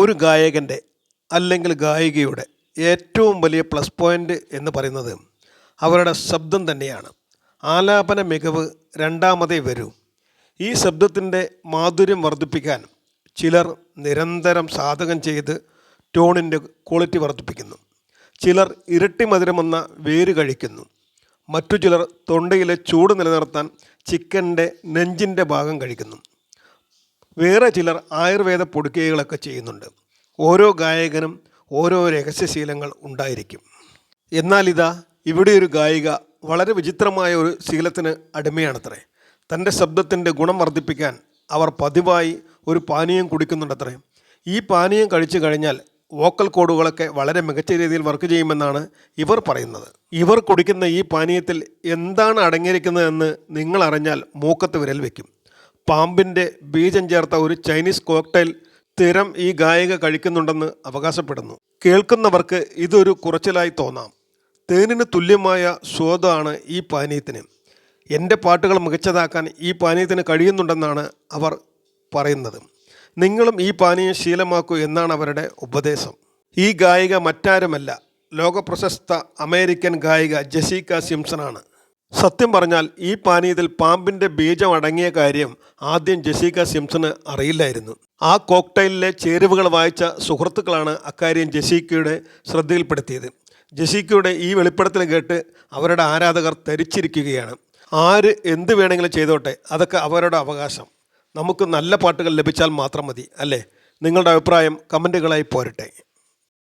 ഒരു ഗായകൻ്റെ അല്ലെങ്കിൽ ഗായികയുടെ ഏറ്റവും വലിയ പ്ലസ് പോയിൻ്റ് എന്ന് പറയുന്നത് അവരുടെ ശബ്ദം തന്നെയാണ്. ആലാപന മികവ് രണ്ടാമതേ വരൂ. ഈ ശബ്ദത്തിൻ്റെ മാധുര്യം വർദ്ധിപ്പിക്കാൻ ചിലർ നിരന്തരം സാധകം ചെയ്ത് ടോണിൻ്റെ ക്വാളിറ്റി വർദ്ധിപ്പിക്കുന്നു. ചിലർ ഇരട്ടി മധുരമെന്ന വേര് കഴിക്കുന്നു. മറ്റു ചിലർ തൊണ്ടയിലെ ചൂട് നിലനിർത്താൻ ചിക്കൻ്റെ നെഞ്ചിൻ്റെ ഭാഗം കഴിക്കുന്നു. വേറെ ചിലർ ആയുർവേദ പൊടിക്കൈകളൊക്കെ ചെയ്യുന്നുണ്ട്. ഓരോ ഗായകനും ഓരോ രഹസ്യശീലങ്ങൾ ഉണ്ടായിരിക്കും. എന്നാൽ ഇവിടെ ഒരു ഗായിക വളരെ വിചിത്രമായ ഒരു ശീലത്തിന് അടിമയാണത്രേ. തൻ്റെ ശബ്ദത്തിൻ്റെ ഗുണം വർദ്ധിപ്പിക്കാൻ അവർ പതിവായി ഒരു പാനീയം കുടിക്കുന്നുണ്ടത്രേ. ഈ പാനീയം കഴിച്ചു കഴിഞ്ഞാൽ വോക്കൽ കോഡുകളൊക്കെ വളരെ മികച്ച രീതിയിൽ വർക്ക് ചെയ്യുമെന്നാണ് ഇവർ പറയുന്നത്. ഇവർ കുടിക്കുന്ന ഈ പാനീയത്തിൽ എന്താണ് അടങ്ങിയിരിക്കുന്നതെന്ന് നിങ്ങൾ അറിഞ്ഞാൽ മൂക്കത്ത് വിരൽ വയ്ക്കും. പാമ്പിൻ്റെ ബീജം ചേർത്ത ഒരു ചൈനീസ് കോക്ടെയിൽ സ്ഥിരം ഈ ഗായിക കഴിക്കുന്നുണ്ടെന്ന് അവകാശപ്പെടുന്നു. കേൾക്കുന്നവർക്ക് ഇതൊരു കുറച്ചിലായി തോന്നാം. തേനിന് തുല്യമായ സ്വാദാണ് ഈ പാനീയത്തിന്. എൻ്റെ പാട്ടുകൾ മികച്ചതാക്കാൻ ഈ പാനീയത്തിന് കഴിയുന്നുണ്ടെന്നാണ് അവർ പറയുന്നത്. നിങ്ങളും ഈ പാനീയം ശീലമാക്കൂ എന്നാണ് അവരുടെ ഉപദേശം. ഈ ഗായിക മറ്റാരുമല്ല, ലോകപ്രശസ്ത അമേരിക്കൻ ഗായിക ജെസിക്ക സിംപ്സണാണ്. സത്യം പറഞ്ഞാൽ ഈ പാനീയത്തിൽ പാമ്പിൻ്റെ ബീജം അടങ്ങിയ കാര്യം ആദ്യം ജെസിക്ക സിംപ്സണ് അറിയില്ലായിരുന്നു. ആ കോക്ടെയിലിലെ ചേരുവകൾ വായിച്ച സുഹൃത്തുക്കളാണ് അക്കാര്യം ജെസിക്കയുടെ ശ്രദ്ധയിൽപ്പെടുത്തിയത്. ജെസിക്കയുടെ ഈ വെളിപ്പെടുത്തൽ കേട്ട് അവരുടെ ആരാധകർ തരിച്ചിരിക്കുകയാണ്. ആര് എന്ത് വേണമെങ്കിലും ചെയ്തോട്ടെ, അതൊക്കെ അവരുടെ അവകാശം. നമുക്ക് നല്ല പാട്ടുകൾ ലഭിച്ചാൽ മാത്രം മതി, അല്ലേ? നിങ്ങളുടെ അഭിപ്രായം കമൻറ്റുകളായി പോരട്ടെ.